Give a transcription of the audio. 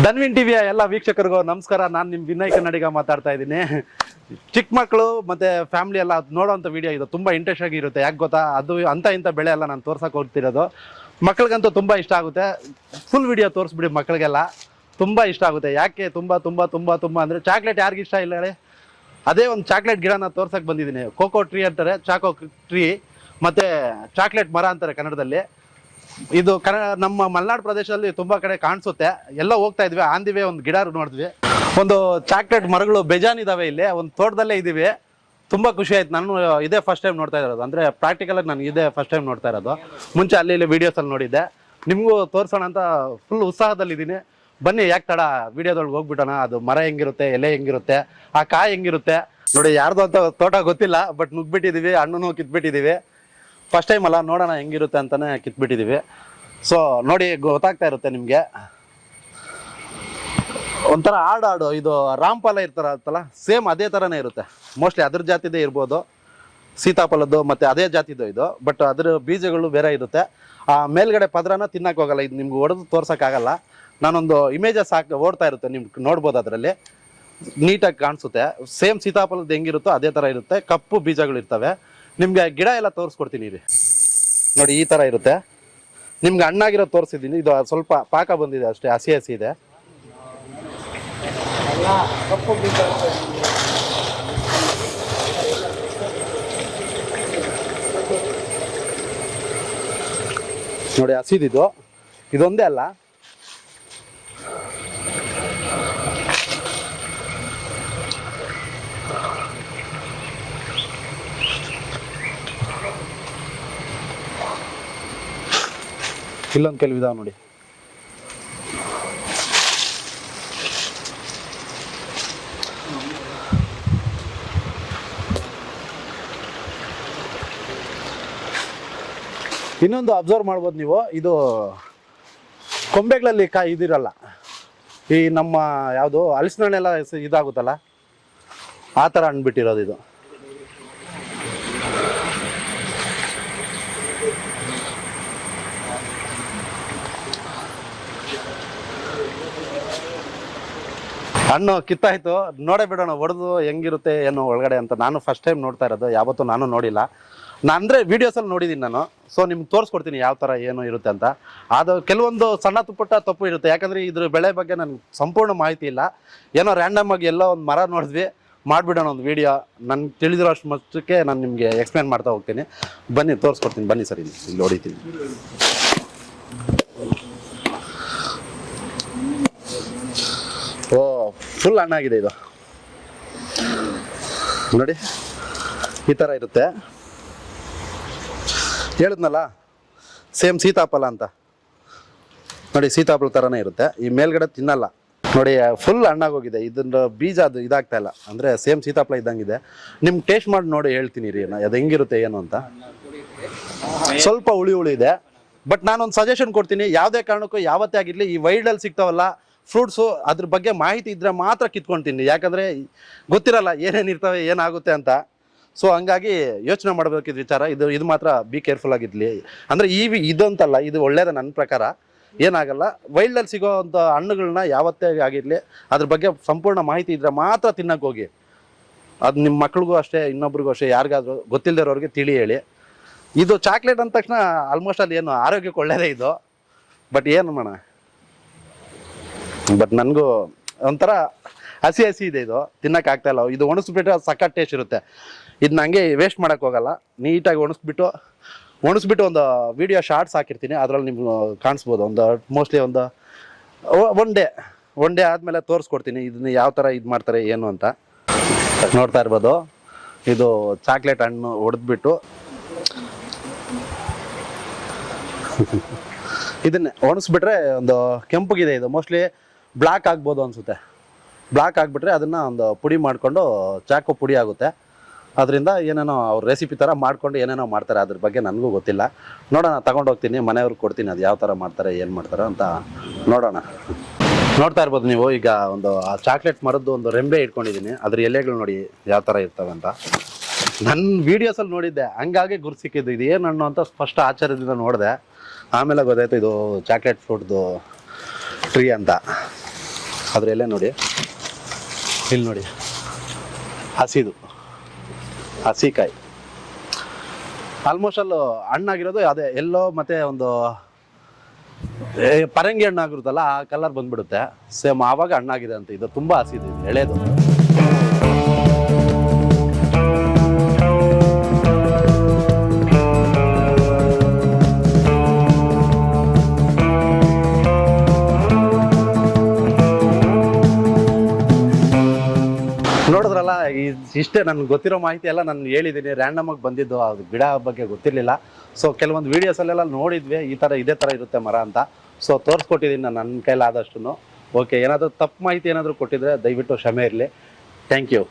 ಧನ್ವಿನ್ ಟಿವಿಯ ಎಲ್ಲ ವೀಕ್ಷಕರಿಗೂ ನಮಸ್ಕಾರ. ನಾನು ನಿಮ್ಮ ವಿನಯ್ ಕನ್ನಡಿಗ ಮಾತಾಡ್ತಾ ಇದ್ದೀನಿ. ಚಿಕ್ಕ ಮಕ್ಕಳು ಮತ್ತು ಫ್ಯಾಮಿಲಿ ಎಲ್ಲ ನೋಡೋವಂಥ ವಿಡಿಯೋ ಇದು ತುಂಬ ಇಂಟ್ರೆಸ್ಟ್ ಆಗಿರುತ್ತೆ. ಯಾಕೆ ಗೊತ್ತಾ, ಅದು ಇಂಥ ಬೆಳೆ ಎಲ್ಲ ನಾನು ತೋರ್ಸೋಕೆ ಹೋಗ್ತಿರೋದು. ಮಕ್ಳಿಗಂತೂ ತುಂಬ ಇಷ್ಟ ಆಗುತ್ತೆ. ಫುಲ್ ವಿಡಿಯೋ ತೋರಿಸ್ಬಿಡಿ, ಮಕ್ಕಳಿಗೆಲ್ಲ ತುಂಬ ಇಷ್ಟ ಆಗುತ್ತೆ. ಯಾಕೆ ತುಂಬ ಅಂದರೆ ಚಾಕ್ಲೇಟ್ ಯಾರಿಗಿಷ್ಟ ಇಷ್ಟ ಇಲ್ಲ ಹೇಳಿ. ಅದೇ ಒಂದು ಚಾಕ್ಲೇಟ್ ಗಿಡನ ತೋರ್ಸೋಕೆ ಬಂದಿದ್ದೀನಿ. ಕೋಕೋ ಟ್ರೀ ಅಂತಾರೆ, ಚಾಕೋ ಟ್ರೀ, ಮತ್ತು ಚಾಕ್ಲೇಟ್ ಮರ ಅಂತಾರೆ ಕನ್ನಡದಲ್ಲಿ. ಇದು ನಮ್ಮ ಮಲೆನಾಡು ಪ್ರದೇಶದಲ್ಲಿ ತುಂಬ ಕಡೆ ಕಾಣಿಸುತ್ತೆ. ಎಲ್ಲ ಹೋಗ್ತಾ ಇದ್ವಿ, ಆಂದಿವೆ ಒಂದು ಗಿಡ ನೋಡಿದ್ವಿ. ಒಂದು ಚಾಕ್ಲೇಟ್ ಮರಗಳು ಬೇಜಾನಿದ್ದಾವೆ ಇಲ್ಲಿ, ಒಂದು ತೋಟದಲ್ಲೇ ಇದ್ದೀವಿ. ತುಂಬ ಖುಷಿ ಆಯ್ತು. ನಾನು ಇದೇ ಫಸ್ಟ್ ಟೈಮ್ ನೋಡ್ತಾ ಇರೋದು, ಅಂದರೆ ಪ್ರಾಕ್ಟಿಕಲಾಗಿ ನಾನು ಇದೇ ಫಸ್ಟ್ ಟೈಮ್ ನೋಡ್ತಾ ಇರೋದು. ಮುಂಚೆ ಅಲ್ಲಿ ಇಲ್ಲಿ ವೀಡಿಯೋಸಲ್ಲಿ ನೋಡಿದ್ದೆ. ನಿಮಗೂ ತೋರಿಸೋಣ ಅಂತ ಫುಲ್ ಉತ್ಸಾಹದಲ್ಲಿದ್ದೀನಿ. ಬನ್ನಿ, ಯಾಕೆ ತಡ, ವೀಡಿಯೋದೊಳಗೆ ಹೋಗ್ಬಿಟ್ಟೋಣ. ಅದು ಮರ ಹೆಂಗಿರುತ್ತೆ, ಎಲೆ ಹೆಂಗಿರುತ್ತೆ, ಆ ಕಾಯಿ ಹೆಂಗಿರುತ್ತೆ ನೋಡಿ. ಯಾರ್ದು ಅಂತ ತೋಟ ಗೊತ್ತಿಲ್ಲ, ಬಟ್ ನುಗ್ಬಿಟ್ಟಿದ್ದೀವಿ, ಹಣ್ಣು ಕಿತ್ಬಿಟ್ಟಿದ್ದೀವಿ. ಫಸ್ಟ್ ಟೈಮ್ ಅಲ್ಲ, ನೋಡೋಣ ಹೆಂಗಿರುತ್ತೆ ಅಂತಲೇ ಕಿತ್ಬಿಟ್ಟಿದ್ದೀವಿ. ಸೊ ನೋಡಿ, ಗೊತ್ತಾಗ್ತಾ ಇರುತ್ತೆ ನಿಮಗೆ. ಒಂಥರ ಆಡು ಇದು ರಾಮಫಲ ಇರ್ತಾರತ್ತಲ್ಲ, ಸೇಮ್ ಅದೇ ಥರನೇ ಇರುತ್ತೆ. ಮೋಸ್ಟ್ಲಿ ಅದ್ರ ಜಾತಿದೇ ಇರ್ಬೋದು, ಸೀತಾಫಲದ್ದು ಮತ್ತು ಅದೇ ಜಾತಿದು ಇದು. ಬಟ್ ಅದ್ರ ಬೀಜಗಳು ಬೇರೆ ಇರುತ್ತೆ. ಆ ಮೇಲ್ಗಡೆ ಪದರನ ತಿನ್ನಕ್ಕೆ ಹೋಗಲ್ಲ. ಇದು ನಿಮ್ಗೆ ಹೊಡೆದು ತೋರ್ಸೋಕ್ಕಾಗಲ್ಲ. ನಾನೊಂದು ಇಮೇಜಸ್ ಓಡ್ತಾ ಇರುತ್ತೆ, ನಿಮ್ಗೆ ನೋಡ್ಬೋದು. ಅದರಲ್ಲಿ ನೀಟಾಗಿ ಕಾಣಿಸುತ್ತೆ. ಸೇಮ್ ಸೀತಾಫಲದ್ದು ಹೆಂಗಿರುತ್ತೋ ಅದೇ ಥರ ಇರುತ್ತೆ. ಕಪ್ಪು ಬೀಜಗಳು ಇರ್ತವೆ. ನಿಮಗೆ ಗಿಡ ಎಲ್ಲ ತೋರಿಸ್ಕೊಡ್ತೀನಿ ರೀ. ನೋಡಿ, ಈ ಥರ ಇರುತ್ತೆ. ನಿಮ್ಗೆ ಹಣ್ಣಾಗಿರೋ ತೋರಿಸಿದ್ದೀನಿ. ಇದು ಸ್ವಲ್ಪ ಪಾಕ ಬಂದಿದೆ ಅಷ್ಟೇ, ಹಸಿ ಇದೆ. ನೋಡಿ, ಹಸಿದಿದ್ದು ಇದೊಂದೇ ಅಲ್ಲ, ಇಲ್ಲೊಂದು ಕೆಲವು ಇದಾವೆ ನೋಡಿ. ಇನ್ನೊಂದು ಅಬ್ಸರ್ವ್ ಮಾಡ್ಬೋದು ನೀವು, ಇದು ಕೊಂಬೆಗಳಲ್ಲಿ ಕಾಯಿ ಇದಿರಲ್ಲ. ಈ ನಮ್ಮ ಯಾವುದು ಹಲಸಿನ ಹಣ್ಣೆಲ್ಲ ಇದಾಗುತ್ತಲ್ಲ, ಆ ಥರ ಹಣ್ಣು ಬಿಟ್ಟಿರೋದು ಇದು. ಹಣ್ಣು ಕಿತ್ತಾಯ್ತು, ನೋಡೇ ಬಿಡೋಣ ಹೊಡೆದು ಹೆಂಗಿರುತ್ತೆ ಏನು ಒಳಗಡೆ ಅಂತ. ನಾನು ಫಸ್ಟ್ ಟೈಮ್ ನೋಡ್ತಾ ಇರೋದು, ಯಾವತ್ತೂ ನಾನು ನೋಡಿಲ್ಲ. ಅಂದರೆ ವೀಡಿಯೋಸಲ್ಲಿ ನೋಡಿದ್ದೀನಿ ನಾನು. ಸೊ ನಿಮ್ಗೆ ತೋರಿಸ್ಕೊಡ್ತೀನಿ ಯಾವ ಥರ ಏನು ಇರುತ್ತೆ ಅಂತ. ಅದು ಕೆಲವೊಂದು ಸಣ್ಣ ಪುಟ್ಟ ತಪ್ಪು ಇರುತ್ತೆ, ಯಾಕಂದರೆ ಇದ್ರ ಬೆಳೆ ಬಗ್ಗೆ ನನಗೆ ಸಂಪೂರ್ಣ ಮಾಹಿತಿ ಇಲ್ಲ. ಏನೋ ರ್ಯಾಂಡಮ್ ಆಗಿ ಎಲ್ಲೋ ಒಂದು ಮರ ನೋಡಿದ್ವಿ, ಮಾಡಿಬಿಡೋಣ ಒಂದು ವೀಡಿಯೋ. ನನಗೆ ತಿಳಿದಿರೋ ಅಷ್ಟು ಮಟ್ಟಕ್ಕೆ ನಾನು ನಿಮಗೆ ಎಕ್ಸ್ಪ್ಲೇನ್ ಮಾಡ್ತಾ ಹೋಗ್ತೀನಿ. ಬನ್ನಿ, ತೋರಿಸ್ಕೊಡ್ತೀನಿ. ಬನ್ನಿ ಸರ್, ಇಲ್ಲಿ ಹೊಡಿತೀನಿ. ಓ, ಫುಲ್ ಹಣ್ಣಾಗಿದೆ ಇದು. ನೋಡಿ, ಈ ಥರ ಇರುತ್ತೆ. ಹೇಳಿದ್ನಲ್ಲ, ಸೇಮ್ ಸೀತಾಫಲ ಅಂತ. ನೋಡಿ, ಸೀತಾಫಲ ಥರನೇ ಇರುತ್ತೆ. ಈ ಮೇಲ್ಗಡೆ ತಿನ್ನಲ್ಲ ನೋಡಿ, ಫುಲ್ ಹಣ್ಣಾಗೋಗಿದೆ. ಇದನ್ನ ಬೀಜ ಅದು ಇದಾಗ್ತಾ ಇಲ್ಲ, ಅಂದರೆ ಸೇಮ್ ಸೀತಾಫಲ ಇದ್ದಂಗಿದೆ. ನಿಮ್ಗೆ ಟೇಸ್ಟ್ ಮಾಡಿ ನೋಡಿ ಹೇಳ್ತೀನಿ ರೀ, ಅದು ಹೆಂಗಿರುತ್ತೆ ಏನು ಅಂತ. ಸ್ವಲ್ಪ ಹುಳಿ ಇದೆ. ಬಟ್ ನಾನೊಂದು ಸಜೆಷನ್ ಕೊಡ್ತೀನಿ, ಯಾವುದೇ ಕಾರಣಕ್ಕೂ ಯಾವತ್ತೇ ಆಗಿರಲಿ, ಈ ವೈಲ್ಡಲ್ಲಿ ಸಿಗ್ತಾವಲ್ಲ ಫ್ರೂಟ್ಸು, ಅದ್ರ ಬಗ್ಗೆ ಮಾಹಿತಿ ಇದ್ದರೆ ಮಾತ್ರ ಕಿತ್ಕೊಳ್ತೀನಿ. ಯಾಕಂದರೆ ಗೊತ್ತಿರಲ್ಲ ಏನೇನು ಇರ್ತವೆ, ಏನಾಗುತ್ತೆ ಅಂತ. ಸೊ ಹಂಗಾಗಿ ಯೋಚನೆ ಮಾಡಬೇಕಿದ್ದ ವಿಚಾರ ಇದು ಮಾತ್ರ ಬಿ ಕೇರ್ಫುಲ್ ಆಗಿರಲಿ. ಅಂದರೆ ಇದಂತಲ್ಲ, ಇದು ಒಳ್ಳೇದು ನನ್ನ ಪ್ರಕಾರ, ಏನಾಗಲ್ಲ. ವೈಲ್ಡಲ್ಲಿ ಸಿಗೋವಂಥ ಹಣ್ಣುಗಳನ್ನ ಯಾವತ್ತೇ ಆಗಿರಲಿ, ಅದ್ರ ಬಗ್ಗೆ ಸಂಪೂರ್ಣ ಮಾಹಿತಿ ಇದ್ದರೆ ಮಾತ್ರ ತಿನ್ನಕ್ಕೆ ಹೋಗಿ. ಅದು ನಿಮ್ಮ ಮಕ್ಳಿಗೂ ಅಷ್ಟೇ, ಇನ್ನೊಬ್ರಿಗೂ ಅಷ್ಟೇ, ಯಾರಿಗಾದ್ರೂ ಗೊತ್ತಿಲ್ಲದಿರೋರಿಗೆ ತಿಳಿ ಹೇಳಿ. ಇದು ಚಾಕ್ಲೇಟ್ ಅಂದ ತಕ್ಷಣ ಆಲ್ಮೋಸ್ಟ್ ಅಲ್ಲಿ ಏನು ಆರೋಗ್ಯಕ್ಕೆ ಒಳ್ಳೇದೇ ಇದು. ಬಟ್ ಏನು ಮಾಡೋಣ, ಬಟ್ ನನಗೂ ಒಂಥರ ಹಸಿ ಇದೆ. ಇದು ತಿನ್ನಕ್ಕೆ ಆಗ್ತಾಯಿಲ್ಲ. ಇದು ಒಣಗಿಸ್ಬಿಟ್ರೆ ಸಖತ್ ಟೇಸ್ಟ್ ಇರುತ್ತೆ. ಇದನ್ನ ಹಂಗೆ ವೇಸ್ಟ್ ಮಾಡೋಕ್ಕೆ ಹೋಗಲ್ಲ. ನೀಟಾಗಿ ಒಣಗಿಸ್ಬಿಟ್ಟು ಒಂದು ವಿಡಿಯೋ ಶಾರ್ಟ್ಸ್ ಹಾಕಿರ್ತೀನಿ, ಅದರಲ್ಲಿ ನಿಮ್ಗೆ ಕಾಣಿಸ್ಬೋದು. ಒಂದು ಮೋಸ್ಟ್ಲಿ ಒಂದು ಒನ್ ಡೇ ಆದಮೇಲೆ ತೋರಿಸ್ಕೊಡ್ತೀನಿ ಇದನ್ನ ಯಾವ ಥರ ಇದು ಮಾಡ್ತಾರೆ ಏನು ಅಂತ. ನೋಡ್ತಾ ಇರ್ಬೋದು, ಇದು ಚಾಕ್ಲೇಟ್ ಹಣ್ಣು ಹೊಡೆದ್ಬಿಟ್ಟು ಇದನ್ನೇ ಒಣಗಿಸ್ಬಿಟ್ರೆ ಒಂದು ಕೆಂಪಗಿದೆ. ಇದು ಮೋಸ್ಟ್ಲಿ ಬ್ಲ್ಯಾಕ್ ಆಗ್ಬೋದು ಅನಿಸುತ್ತೆ. ಬ್ಲ್ಯಾಕ್ ಆಗಿಬಿಟ್ರೆ ಅದನ್ನು ಒಂದು ಪುಡಿ ಮಾಡಿಕೊಂಡು, ಚಾಕು ಪುಡಿ ಆಗುತ್ತೆ. ಅದರಿಂದ ಏನೇನೋ ಅವ್ರ ರೆಸಿಪಿ ಥರ ಮಾಡ್ಕೊಂಡು ಏನೇನೋ ಮಾಡ್ತಾರೆ. ಅದ್ರ ಬಗ್ಗೆ ನನಗೂ ಗೊತ್ತಿಲ್ಲ. ನೋಡೋಣ, ತಗೊಂಡೋಗ್ತೀನಿ, ಮನೆಯವ್ರಿಗೆ ಕೊಡ್ತೀನಿ. ಅದು ಯಾವ ಥರ ಮಾಡ್ತಾರೆ, ಏನು ಮಾಡ್ತಾರೆ ಅಂತ ನೋಡೋಣ. ನೋಡ್ತಾ ಇರ್ಬೋದು ನೀವು, ಈಗ ಒಂದು ಆ ಚಾಕ್ಲೇಟ್ ಮರದ್ದು ಒಂದು ರೆಂಬೆ ಇಟ್ಕೊಂಡಿದ್ದೀನಿ. ಅದ್ರ ಎಲೆಗಳು ನೋಡಿ ಯಾವ ಥರ ಇರ್ತವೆ ಅಂತ. ನನ್ನ ವೀಡಿಯೋಸಲ್ಲಿ ನೋಡಿದ್ದೆ, ಹಂಗಾಗಿ ಗುರು ಸಿಕ್ಕಿದ್ದು. ಇದು ಏನು ಹಣ್ಣು ಅಂತ ಫಸ್ಟ್ ಆಶ್ಚರ್ಯದಿಂದ ನೋಡಿದೆ. ಆಮೇಲೆ ಗೊತ್ತಾಯ್ತು ಇದು ಚಾಕ್ಲೇಟ್ ಫ್ರೂಟ್ದು ಟ್ರೀ ಅಂತ. ಅದ್ರ ಎಲೆ ನೋಡಿ, ಇಲ್ಲಿ ನೋಡಿ, ಹಸಿದು ಹಸಿಕಾಯಿ. ಆಲ್ಮೋಸ್ಟ್ ಅಲ್ಲೂ ಹಣ್ಣಾಗಿರೋದು ಅದೇ ಎಲ್ಲೋ ಮತ್ತೆ ಒಂದು ಪರಂಗಿ ಹಣ್ಣು ಆಗಿರುತ್ತಲ್ಲ ಆ ಕಲರ್ ಬಂದ್ಬಿಡುತ್ತೆ. ಸೇಮ್ ಆವಾಗ ಹಣ್ಣಾಗಿದೆ ಅಂತ. ಇದು ತುಂಬಾ ಹಸಿದು, ಇದು ಎಳೆದು. ನೋಡಿದ್ರಲ್ಲ, ಇಷ್ಟೇ ನನ್ಗೆ ಗೊತ್ತಿರೋ ಮಾಹಿತಿ ಎಲ್ಲ ನಾನು ಹೇಳಿದ್ದೀನಿ. ರ್ಯಾಂಡಮ್ ಆಗಿ ಬಂದಿದ್ದು, ಅದು ಗಿಡ ಬಗ್ಗೆ ಗೊತ್ತಿರಲಿಲ್ಲ. ಸೊ ಕೆಲವೊಂದು ವೀಡಿಯೋಸಲ್ಲೆಲ್ಲ ನೋಡಿದ್ವಿ ಇದೇ ಥರ ಇರುತ್ತೆ ಮರ ಅಂತ. ಸೊ ತೋರಿಸ್ಕೊಟ್ಟಿದ್ದೀನಿ ನಾನು ನನ್ನ ಕೈಲಾದಷ್ಟು. ಓಕೆ, ಏನಾದರೂ ತಪ್ಪು ಮಾಹಿತಿ ಏನಾದರೂ ಕೊಟ್ಟಿದ್ರೆ ದಯವಿಟ್ಟು ಕ್ಷಮೆ ಇರಲಿ. Thank you.